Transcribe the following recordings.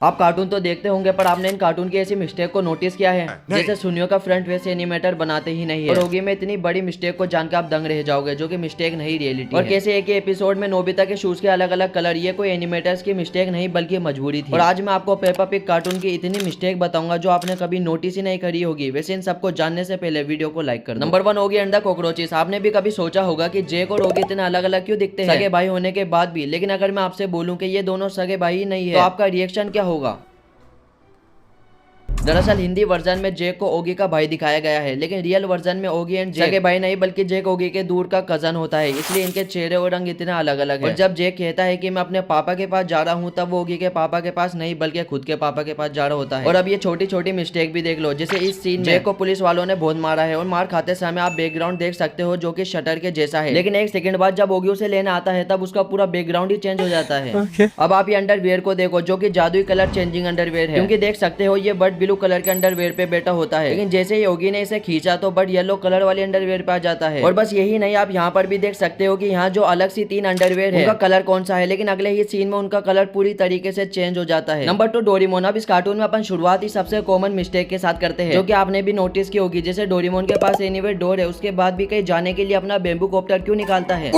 आप कार्टून तो देखते होंगे पर आपने इन कार्टून की ऐसी मिस्टेक को नोटिस किया है जैसे सुनियो का फ्रंट फेस एनिमेटर बनाते ही नहीं है और ओगी में इतनी बड़ी मिस्टेक को जानकर आप दंग रह जाओगे जो कि मिस्टेक नहीं रियलिटी और कैसे एक ही एपिसोड में नोबिता के शूज के अलग अलग कलर, ये कोई एनिमेटर्स की मिस्टेक नहीं बल्कि मजबूरी थी। और आज मैं आपको पेपा पिग कार्टून की इतनी मिस्टेक बताऊंगा जो आपने कभी नोटिस ही नहीं करी होगी। वैसे इन सबको जानने से पहले वीडियो को लाइक कर दो। Number 1, Oggy and the cockroaches. आपने भी कभी सोचा होगा कि जेक और ओगी इतने अलग अलग क्यों दिखते हैं सगे भाई होने के बाद भी, लेकिन अगर मैं आपसे बोलूं कि ये दोनों सगे भाई ही नहीं है तो आपका रिएक्शन क्या होगा? दरअसल हिंदी वर्जन में जेक को ओगी का भाई दिखाया गया है, लेकिन रियल वर्जन में ओगी एंड जेक सगे भाई नहीं बल्कि जेक ओगी के दूर का कजन होता है, इसलिए इनके चेहरे और रंग इतना अलग अलग है। और जब जेक कहता है कि मैं अपने पापा के पास जा रहा हूँ तब वो ओगी के पापा के पास नहीं बल्कि खुद के पापा के पास जा रहा होता है। और अब ये छोटी छोटी मिस्टेक भी देख लो, जैसे इस सीन में जेक को पुलिस वालों ने बहुत मारा है और मार खाते समय आप बैकग्राउंड देख सकते हो जो कि शटर के जैसा है, लेकिन एक सेकंड बाद जब ओगी उसे लेने आता है तब उसका पूरा बैकग्राउंड ही चेंज हो जाता है। अब आप ये अंडरवेयर को देखो जो कि जादुई कलर चेंजिंग अंडरवेयर है, क्योंकि देख सकते हो ये बर्ड ब्लू कलर के अंडरवेयर पे बैठा होता है, लेकिन जैसे ही ओगी ने इसे खींचा तो बर्ड येलो कलर वाली अंडरवेयर पे आ जाता है। और बस यही नहीं, आप यहाँ पर भी देख सकते हो कि यहाँ जो अलग सी 3 अंडरवेयर है उनका कलर कौन सा है, लेकिन अगले ही सीन में उनका कलर पूरी तरीके से चेंज हो जाता है। Number 2, Doraemon. अब इस कार्टून में अपन शुरुआत ही सबसे कॉमन मिस्टेक के साथ करते हैं जो कि आपने भी नोटिस की होगी। जैसे डोरेमोन के पास एनीवेयर डोर है, उसके बाद भी कहीं जाने के लिए अपना बेम्बू कॉप्टर क्यों निकालता है?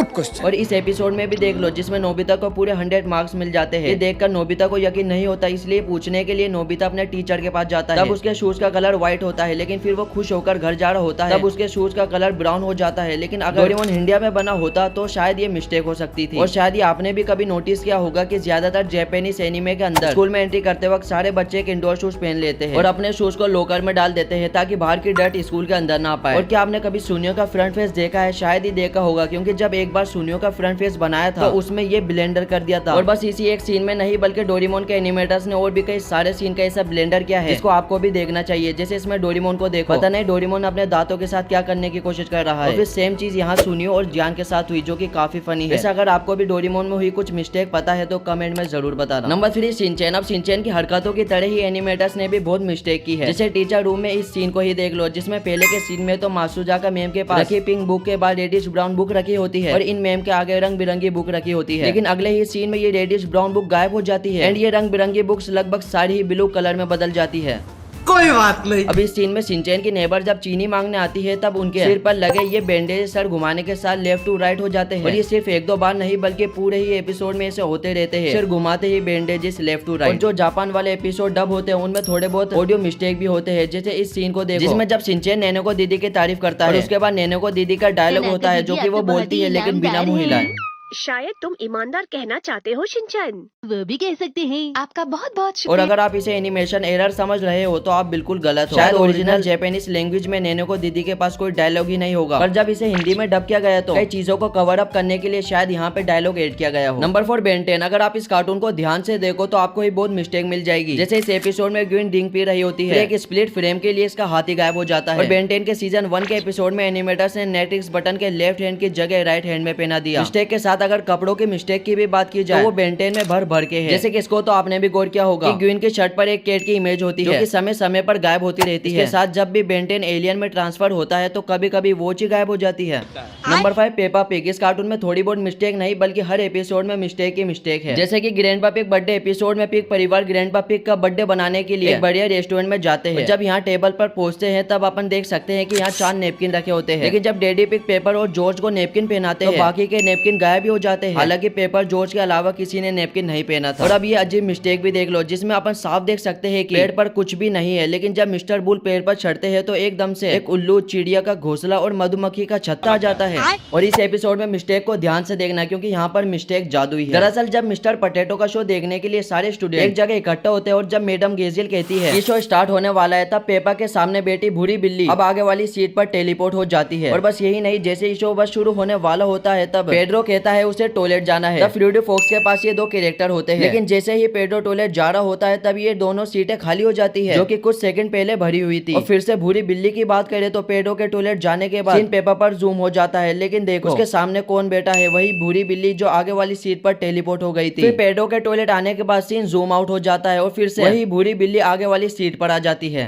और इस एपिसोड में भी देख लो जिसमें नोबिता को पूरे 100 मार्क्स मिल जाते हैं। ये देखकर नोबिता को यकीन नहीं होता, इसलिए पूछने के लिए नोबिता अपने टीचर के पास जाता है। तब उसके शूज का कलर व्हाइट होता है, लेकिन फिर वो खुश होकर घर जा रहा होता है तब उसके शूज का कलर ब्राउन हो जाता है। लेकिन अगर डोरेमोन इंडिया में बना होता तो शायद ये मिस्टेक हो सकती थी। और शायद ये आपने भी कभी नोटिस किया होगा कि ज्यादातर जापानीज एनिमे के अंदर स्कूल में एंट्री करते वक्त सारे बच्चे एक इंडोर शूज पहन लेते हैं और अपने शूज को लॉकर में डाल देते हैं ताकि बाहर की डर्ट स्कूल के अंदर ना पाए। और क्या आपने कभी सुनियो का फ्रंट फेस देखा है? शायद ही देखा होगा, क्योंकि जब एक बार सुनियो का फ्रंट फेस बनाया था तो उसमें ये ब्लेंडर कर दिया था। और बस इसी एक सीन में नहीं बल्कि डोरेमोन के एनिमेटर्स ने और भी कई सारे सीन का ऐसा ब्लेंडर किया है, इसको आपको भी देखना चाहिए। जैसे इसमें डोरेमोन को देखो, पता नहीं डोरेमोन अपने दांतों के साथ क्या करने की कोशिश कर रहा है। और फिर सेम चीज यहाँ सुनियो और जियान के साथ हुई जो कि काफी फनी है। अगर आपको भी डोरेमोन में हुई कुछ मिस्टेक पता है तो कमेंट में जरूर बताना। Number 3, Shinchan. अब शिनचैन की हरकतों की तरह ही एनिमेटर्स ने भी बहुत मिस्टेक की है। जैसे टीचर रूम में इस सीन को ही देख लो, जिसमें पहले के सीन में तो मासुजाका मैम के पास रखी पिंक बुक के बाद रेडिश ब्राउन बुक रखी होती है और इन मैम के आगे रंग बिरंगी बुक रखी होती है, लेकिन अगले ही सीन में ये रेडिश ब्राउन बुक गायब हो जाती है एंड ये रंग बिरंगी बुक्स लगभग सारी ही ब्लू कलर में बदल जाती है। कोई बात नहीं। अभी इस सीन में शिनचैन की नेबर जब चीनी मांगने आती है तब उनके सिर पर लगे ये बैंडेज सर घुमाने के साथ लेफ्ट टू राइट हो जाते हैं। और ये सिर्फ 1-2 बार नहीं बल्कि पूरे ही एपिसोड में ऐसे होते रहते हैं, सिर घुमाते ही बैंडेजेस लेफ्ट टू राइट। और जो जापान वाले एपिसोड डब होते हैं उनमें थोड़े बहुत ऑडियो मिस्टेक भी होते हैं। जैसे इस सीन को देखो जिसमें जब शिनचैन नैनो को दीदी की तारीफ करता है, उसके बाद नैनो को दीदी का डायलॉग होता है जो की वो बोलती है लेकिन बिना मुंह हिलाए। शायद तुम ईमानदार कहना चाहते हो शिनचैन। वो भी कह सकते हैं। आपका बहुत बहुत और शुक्रिया। अगर आप इसे एनिमेशन एरर समझ रहे हो तो आप बिल्कुल गलत हो। शायद ओरिजिनल जापानीज लैंग्वेज में नैनो को दीदी के पास कोई डायलॉग ही नहीं होगा, पर जब इसे हिंदी में डब किया गया तो कई चीजों को कवर अप करने के लिए शायद यहाँ पे डायलॉग एड किया गया हो। Number 4, Ben 10। अगर आप इस कार्टून को ध्यान से देखो तो आपको ही बहुत मिस्टेक मिल जाएगी। जैसे इस एपिसोड में ग्विन ड्रिंक पी रही होती है, एक स्प्लिट फ्रेम के लिए इसका हाथ ही गायब हो जाता है। और बेन 10 के सीजन 1 के एपिसोड में एनिमेटर्स ने नेट्रिक्स बटन के लेफ्ट हैंड की जगह राइट हैंड में पहना दिया। मिस्टेक के साथ अगर कपड़ों की मिस्टेक की भी बात की जाए तो वो बेन 10 में भर भर के है। जैसे कि इसको तो आपने भी गौर किया होगा कि ग्विन की शर्ट पर एक कैट की इमेज होती है जो कि समय समय पर गायब होती रहती है। इसके साथ जब भी बेन 10 एलियन में ट्रांसफर होता है तो कभी कभी वॉच ही गायब हो जाती है। Number 5, Peppa pig. इस कार्टून में थोड़ी बहुत मिस्टेक नहीं बल्कि हर एपिसोड में मिस्टेक ही मिस्टेक है। जैसे कि ग्रैंडपा पिग बर्थडे एपिसोड में पिग परिवार ग्रैंडपा पिग का बर्थडे बनाने के लिए एक बढ़िया रेस्टोरेंट में जाते हैं। जब यहाँ टेबल पर पहुंचते हैं तब अपन देख सकते हैं कि यहाँ 4 नेपकिन रखे होते हैं, लेकिन जब डैडी पिग पेपर और जॉर्ज को नेपकिन पहनाते हैं तो बाकी के नेपकिन गायब ही हो जाते हैं। हालांकि पेपर जॉर्ज के अलावा किसी ने नेपकिन नहीं पहना था। और अब ये अजीब मिस्टेक भी देख लो जिसमें अपन साफ देख सकते हैं कि पेड़ पर कुछ भी नहीं है, लेकिन जब मिस्टर बुल पेड़ पर चढ़ते हैं तो एकदम से एक उल्लू, चिड़िया का घोंसला और मधुमक्खी का छत्ता आ जाता है। और इस एपिसोड में मिस्टेक को ध्यान से देखना क्योंकि यहाँ पर मिस्टेक जादुई है। दरअसल जब मिस्टर पटेटो का शो देखने के लिए सारे स्टूडेंट एक जगह इकट्ठा होते हैं और जब मैडम गेजिल कहती है कि शो स्टार्ट होने वाला है तब पेपा के सामने बैठी भूरी बिल्ली अब आगे वाली सीट पर टेलीपोर्ट हो जाती है। और बस यही नहीं, जैसे ही शो बस शुरू होने वाला होता है तब पेड्रो कहता है उसे टॉयलेट जाना है। तब फ्लूडी फॉक्स के पास ये 2 कैरेक्टर होते हैं, लेकिन जैसे ही पेड्रो टॉयलेट जा रहा होता है तब ये दोनों सीटें खाली हो जाती है जो कि कुछ सेकंड पहले भरी हुई थी। और फिर से भूरी बिल्ली की बात करें तो पेड्रो के टॉयलेट जाने के बाद सीन पेपर पर जूम हो जाता है, लेकिन देखो उसके सामने कौन बैठा है, वही भूरी बिल्ली जो आगे वाली सीट पर टेलीपोर्ट हो गई थी। फिर पेड्रो के टॉयलेट आने के बाद सीन जूम आउट हो जाता है और फिर से वही भूरी बिल्ली आगे वाली सीट पर आ जाती है।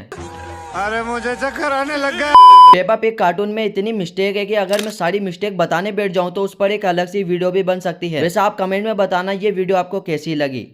अरे मुझे चक्कर आने लग गया। पेपा पिग कार्टून में इतनी मिस्टेक है कि अगर मैं सारी मिस्टेक बताने बैठ जाऊं तो उस पर एक अलग सी वीडियो भी बन सकती है। वैसे आप कमेंट में बताना ये वीडियो आपको कैसी लगी।